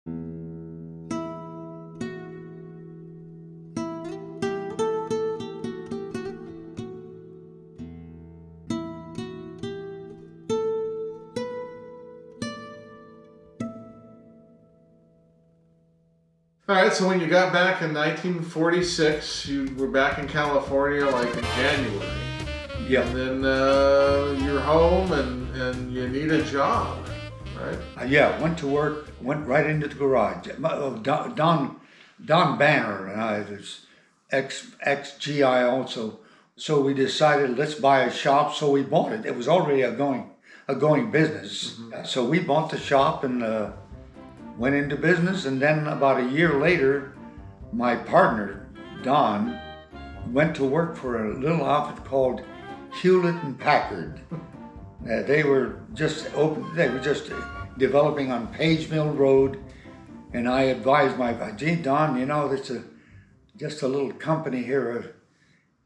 All right, so when you got back in 1946, you were back in California like in January. Yeah. And then you're home and you need a job, right? Yeah, went to work, went right into the garage. Don Banner and I, there's ex-GI also. So we decided, let's buy a shop, so we bought it. It was already a going business. Mm-hmm. So we bought the shop and went into business, and then about a year later, my partner, Don, went to work for a little outfit called Hewlett and Packard. They were just developing on Page Mill Road, and I advised gee, Don, it's just a little company here.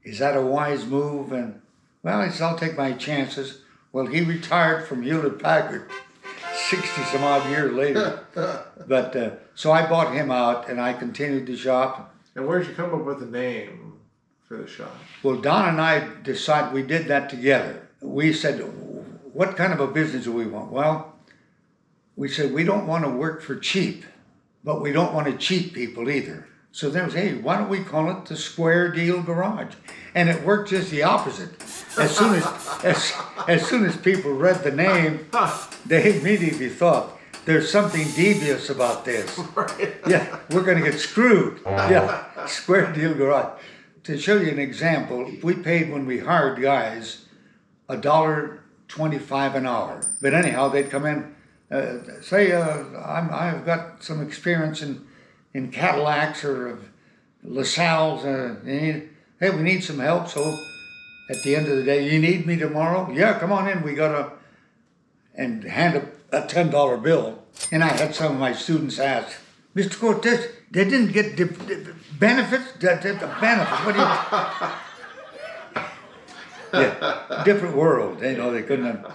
Is that a wise move? And well, he said, I'll take my chances. Well, he retired from Hewlett Packard 60 some odd years later. But so I bought him out and I continued the shop. And where'd you come up with the name for the shop? Well, Don and I decided, we did that together. We said, what kind of a business do we want? Well, we said, we don't want to work for cheap, but we don't want to cheat people either. So then we said, hey, why don't we call it the Square Deal Garage? And it worked just the opposite. As soon as people read the name, they immediately thought, there's something devious about this. Right. Yeah, we're going to get screwed. Yeah, Square Deal Garage. To show you an example, we paid when we hired guys $1.25 an hour. But anyhow, they'd come in, say, I've got some experience in Cadillacs or LaSalle's. Hey, we need some help. So at the end of the day, you need me tomorrow? Yeah, come on in. We got and hand a $10 bill. And I had some of my students ask, Mr. Cortez, they didn't get benefits? The benefits, what do you... Yeah, different world, they couldn't...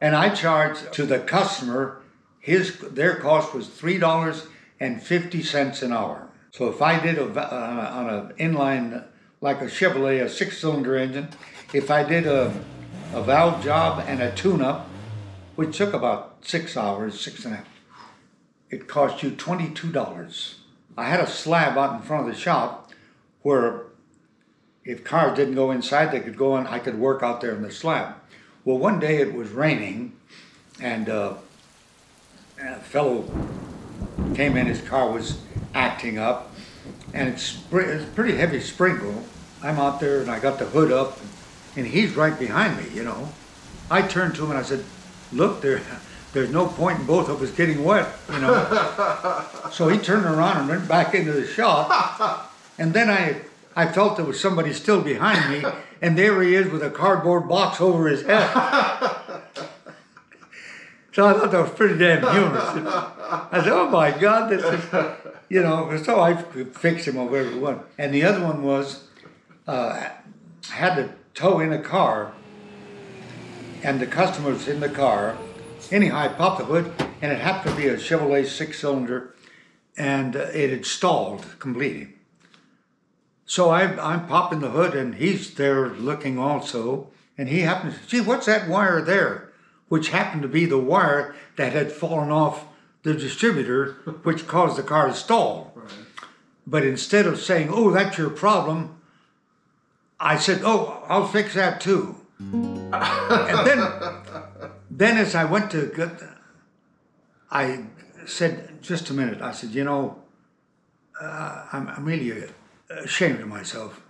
And I charged to the customer, their cost was $3.50 an hour. So if I did on an inline, like a Chevrolet, a 6-cylinder engine, if I did a valve job and a tune-up, which took about 6 hours, 6.5, it cost you $22. I had a slab out in front of the shop where if cars didn't go inside, they could go in, I could work out there in the slab. Well, one day it was raining, and a fellow came in, his car was acting up, and it's pretty heavy sprinkle. I'm out there and I got the hood up, and he's right behind me, I turned to him and I said, look, there's no point in both of us getting wet, So he turned around and went back into the shop, and then I felt there was somebody still behind me, and there he is with a cardboard box over his head. So I thought that was pretty damn humorous. I said, oh my God, this is, so I fixed him or whatever it was. And the other one was, I had to tow in a car, and the customer was in the car. Anyhow, I popped the hood, and it happened to be a Chevrolet 6-cylinder, and it had stalled completely. So I'm popping the hood, and he's there looking also, and he happened to say, gee, what's that wire there? Which happened to be the wire that had fallen off the distributor, which caused the car to stall. Right. But instead of saying, oh, that's your problem, I said, oh, I'll fix that too. And then as I went to get, I said, just a minute. I said, I'm really ashamed of myself.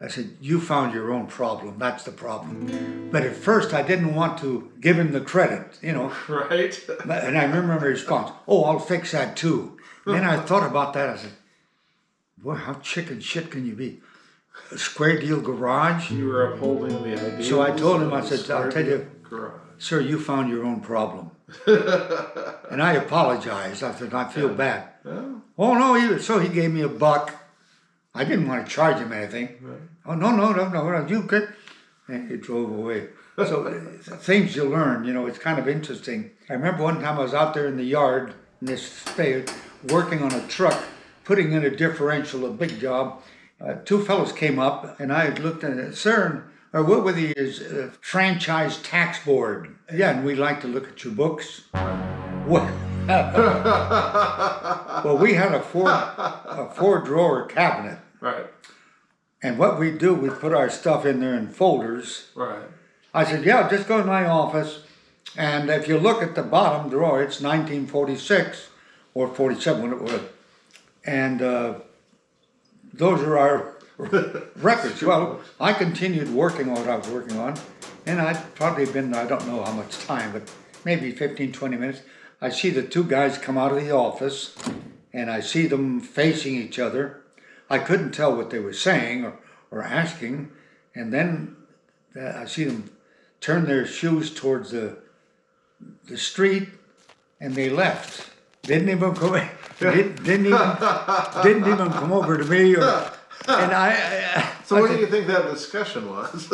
I said, you found your own problem. That's the problem. But at first, I didn't want to give him the credit, Right. And I remember my response, oh, I'll fix that too. Then I thought about that. I said, boy, how chicken shit can you be? A Square Deal Garage? You were upholding the idea. So I told him, I said, I'll tell you, garage. Sir, you found your own problem. And I apologized. I said, I feel bad. Yeah. Oh, no, so he gave me $1. I didn't want to charge him anything. Right. Oh, no, you could. And he drove away. So things you learn, it's kind of interesting. I remember one time I was out there in the yard in this spade, working on a truck, putting in a differential, a big job. Two fellows came up, and I looked at it, sir, or what with the franchise tax board? Yeah, and we like to look at your books. Well, well, we had a four drawer cabinet. Right. And what we do, we put our stuff in there in folders. Right. I said, yeah, just go to my office. And if you look at the bottom drawer, it's 1946 or 47 when it was. And those are our records. Well, I continued working on what I was working on. And I'd probably been, I don't know how much time, but maybe 15, 20 minutes. I see the two guys come out of the office, and I see them facing each other. I couldn't tell what they were saying or asking. And then I see them turn their shoes towards the street, and they left. Didn't even come. Didn't even come over to me. So what do you think that discussion was?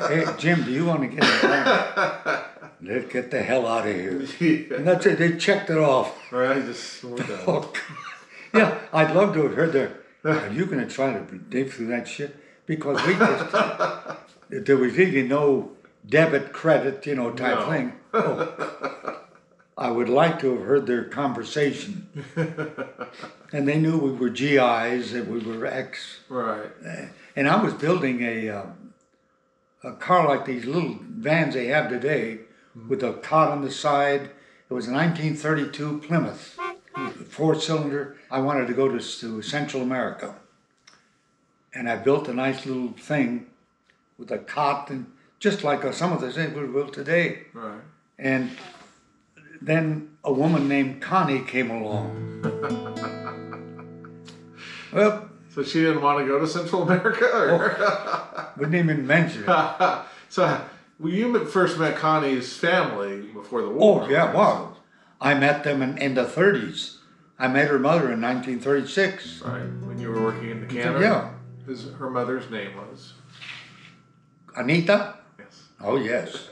Hey, Jim, do you want to get in there? Let's get the hell out of here. Yeah. And that's it. They checked it off. Right, just we're done. Oh, yeah, I'd love to have heard their. Are you going to try to dig through that shit? Because we just there was really no debit credit, type thing. Oh. I would like to have heard their conversation. And they knew we were GIs, that we were X. Right. And I was building a car like these little vans they have today, with a cot on the side. It was a 1932 Plymouth, 4-cylinder. I wanted to go to Central America. And I built a nice little thing with a cot, and just like some of the things we built today. Right. And then a woman named Connie came along. Well, so she didn't want to go to Central America? Or? Wouldn't even mention it. So you first met Connie's family before the war. Oh, yeah, wow. I met them in the 30s. I met her mother in 1936. Right, when you were working in the cannery? Yeah. Her mother's name was? Anita? Yes. Oh, yes.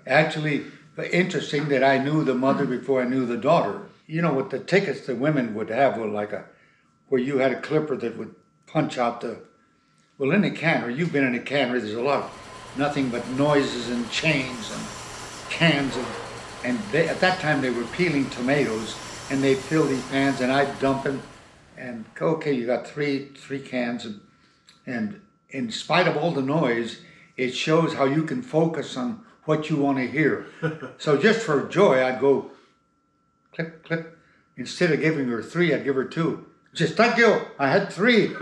Actually, interesting that I knew the mother before I knew the daughter. You know, with the tickets the women would have were like where you had a clipper that would punch out well, in a cannery, you've been in a cannery, there's a lot of nothing but noises and chains and cans at that time they were peeling tomatoes, and they'd fill these pans, and I'd dump them, and okay, you got three cans, and in spite of all the noise, it shows how you can focus on what you want to hear. So just for joy, I'd go click, click. Instead of giving her 3, I'd give her 2. Just thank you. I had 3.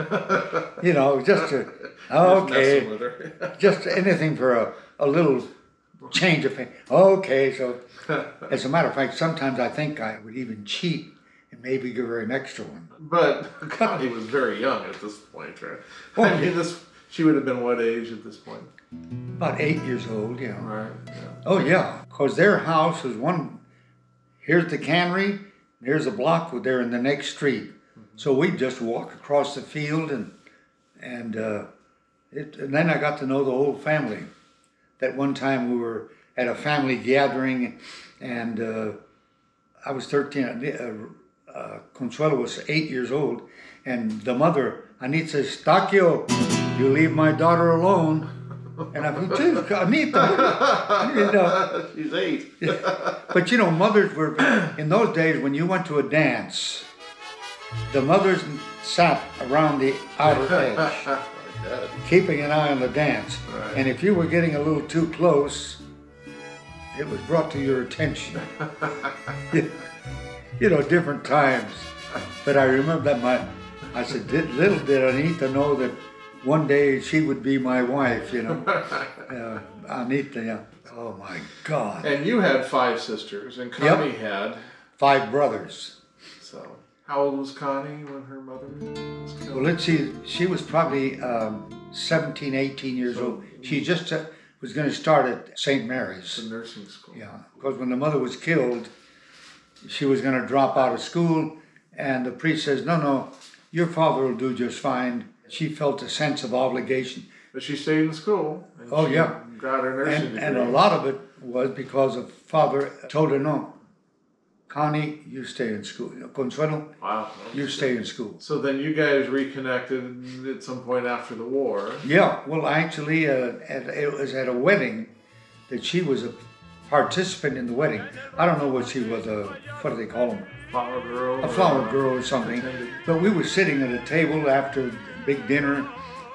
Just to okay, just anything for a little change of thing. Okay, so as a matter of fact, sometimes I think I would even cheat and maybe give her an extra one. But Connie was very young at this point, right? Oh, I mean, she would have been what age at this point? About 8 years old, yeah. Right. Yeah. Oh, yeah, because their house was here's the cannery, there's a block, they're in the next street. Mm-hmm. So we'd just walk across the field, and then I got to know the whole family. That one time we were at a family gathering, and I was 13, Consuelo was 8 years old, and the mother, Anita, says, Eustaquio, you leave my daughter alone. And I thought, Anita, she's 8. But mothers were, in those days when you went to a dance, the mothers sat around the outer edge, keeping an eye on the dance. Right. And if you were getting a little too close, it was brought to your attention. Different times. But I remember that I said, little did Anita know that one day she would be my wife, Anita, yeah. Oh my God. And you had 5 sisters, and Connie had 5 brothers. So, how old was Connie when her mother was killed? Well, let's see, she was probably 17, 18 years old. She just was going to start at St. Mary's. The nursing school. Yeah, because when the mother was killed, she was going to drop out of school, and the priest says, no, your father will do just fine. She felt a sense of obligation. But she stayed in school. And oh, she yeah. got her nursing degree. And a lot of it was because the father told her, no, Connie, you stay in school. Consuelo, Wow. you stay in school. So then you guys reconnected at some point after the war. Yeah, well, actually, it was at a wedding that she was a participant in the wedding. I don't know what she was, what do they call them? Flower girl. A flower girl or something. But we were sitting at a table after a big dinner,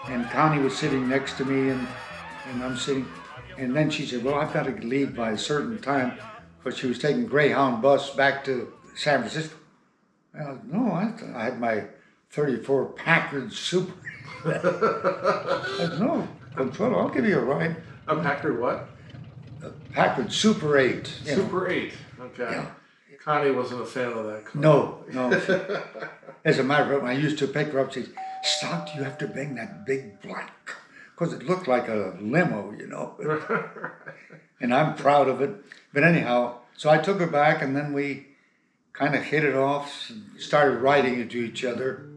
and Connie was sitting next to me, and I'm sitting. And then she said, well, I've got to leave by a certain time, but she was taking Greyhound bus back to San Francisco. And I said, no, I had my 34 Packard Super. I said, no, Consuelo, I'll give you a ride. A Packard what? A Packard Super 8. Super 8. Okay. Yeah. Connie wasn't a fan of that car. No. As a matter of fact, when I used to pick her up, she'd say, Stock, you have to bring that big black car. Because it looked like a limo, And I'm proud of it. But anyhow, so I took her back, and then we kind of hit it off, started writing it to each other.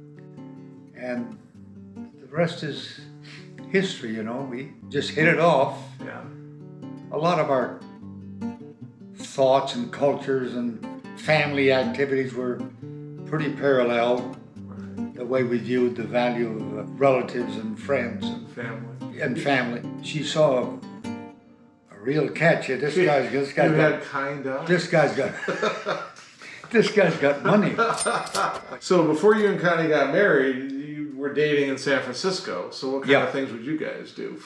And the rest is history, We just hit it off. Yeah. A lot of our thoughts and cultures and family activities were pretty parallel. The way we viewed the value of relatives and friends and family. She saw a real catch here. This guy's got money. So before you and Connie got married, you were dating in San Francisco. So what kind of things would you guys do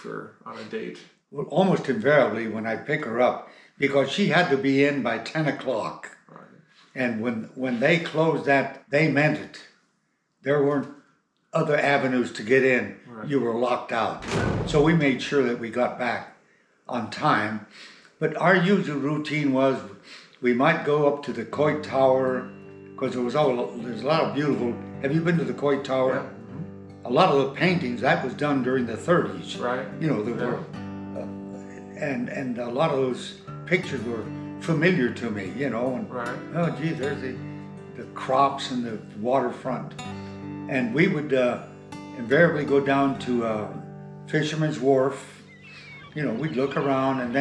on a date? Well, almost invariably when I pick her up, because she had to be in by 10 o'clock. Right. And when they closed that, they meant it. There weren't other avenues to get in. Right. You were locked out. So we made sure that we got back on time. But our usual routine was we might go up to the Coit Tower, because there's a lot of beautiful. Have you been to the Coit Tower? Yeah. A lot of the paintings, that was done during the 30s. Right. Were, and a lot of those pictures were familiar to me, And, right. Oh, gee, there's the crops and the waterfront. And we would invariably go down to Fisherman's Wharf. We'd look around,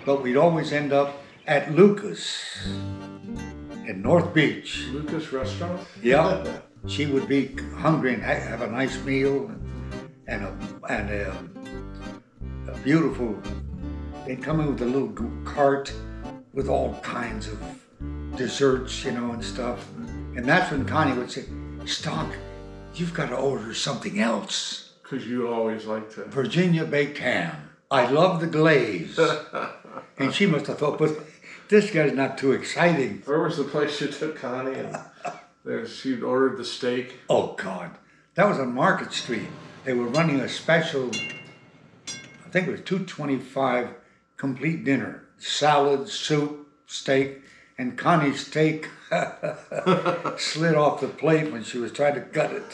but we'd always end up at Lucas in North Beach. Lucas Restaurant? Yeah. She would be hungry and have a nice meal and a beautiful. They'd come in with a little cart with all kinds of desserts, and stuff. And that's when Connie would say, Stock, you've got to order something else. Because you always like to. Virginia baked ham. I love the glaze. And she must have thought, but this guy's not too exciting. Where was the place you took Connie? And she'd ordered the steak. Oh, God. That was on Market Street. They were running a special, I think it was $2.25 complete dinner. Salad, soup, steak, and Connie's steak slid off the plate when she was trying to cut it.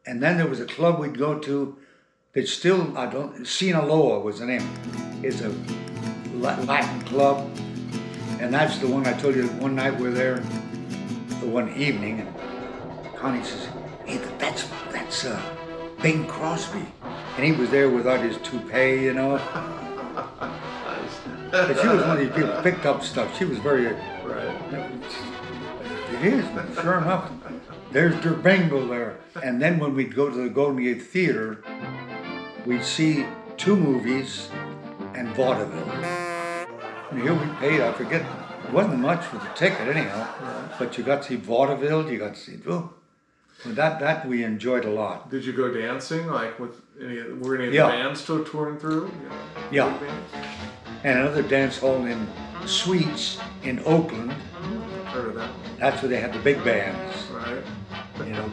And then there was a club we'd go to that still, Sinaloa was the name. It's a Latin club. And that's the one I told you, one night we were there, the one evening, and Connie says, hey, that's Bing Crosby. And he was there without his toupee, But she was one of these people who picked up stuff. She was very... Right. It is, sure enough. There's Der Bengal there. And then when we'd go to the Golden Gate Theater, we'd see 2 movies and vaudeville. And here we paid, I forget, it wasn't much for the ticket anyhow, but you got to see vaudeville, you got to see... That we enjoyed a lot. Did you go dancing? Like were any of the bands still touring through? Yeah. And another dance hall in Suites in Oakland. Heard of that? That's where they had the big bands. Right.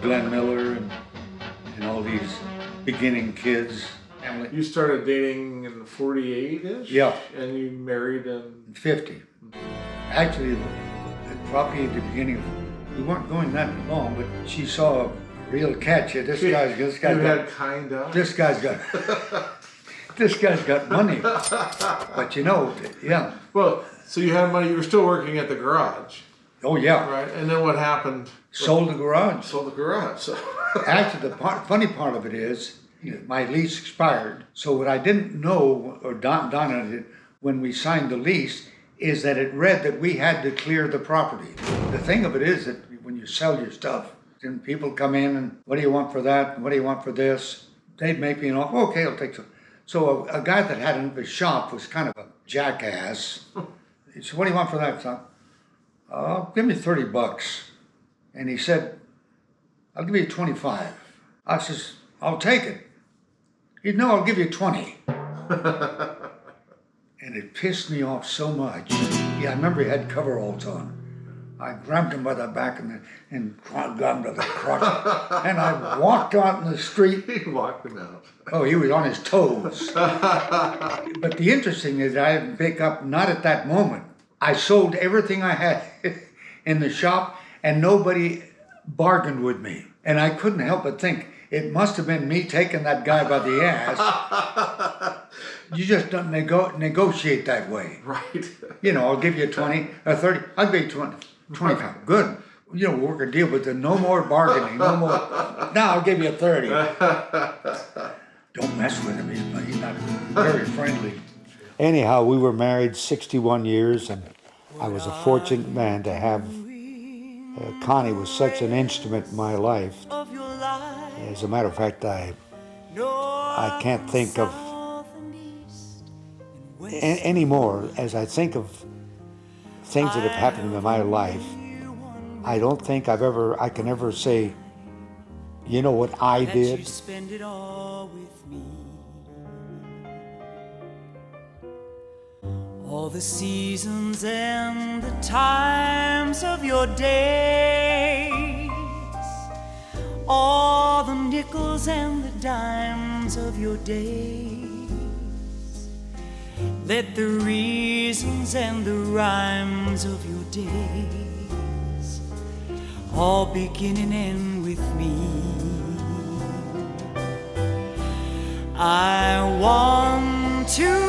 Glenn Miller and all these beginning kids. You started dating in 48-ish? Yeah. And you married in 50. Actually, probably at the beginning, we weren't going that long, but she saw a real catch here. This guy's got money. But yeah. Well, so you had money. You were still working at the garage. Oh yeah. Right. And then what happened? Sold the garage. Sold the garage. So. Actually, the funny part of it is my lease expired. So what I didn't know, or Donna did, when we signed the lease, is that it read that we had to clear the property. The thing of it is that when you sell your stuff, then people come in and, what do you want for that? What do you want for this? They'd make me an offer. Okay, I'll take some. So a guy that had a shop was kind of a jackass. He said, what do you want for that, son? Give me $30. And he said, I'll give you 25. I says, I'll take it. He said, no, I'll give you 20. And it pissed me off so much. Yeah, I remember he had coveralls on. I grabbed him by the back and got him to the crotch. And I walked out in the street. He walked him out. Oh, he was on his toes. But the interesting is I didn't pick up, not at that moment. I sold everything I had in the shop and nobody bargained with me. And I couldn't help but think, it must have been me taking that guy by the ass. You just don't negotiate that way. Right. You know, I'll give you 20 or 30. I'll give you 20, 25. Good. You know, work a deal, but there's no more bargaining, no more. Now I'll give you 30. Don't mess with him. He's not very friendly. Anyhow, we were married 61 years, and I was a fortunate man to have Connie was such an instrument in my life. As a matter of fact, I can't think of anymore. As I think of things that have happened in my life, I don't think I can ever say, you know what I did. All the seasons and the times of your days, all the nickels and the dimes of your days. Let the reasons and the rhymes of your days all begin and end with me. I want to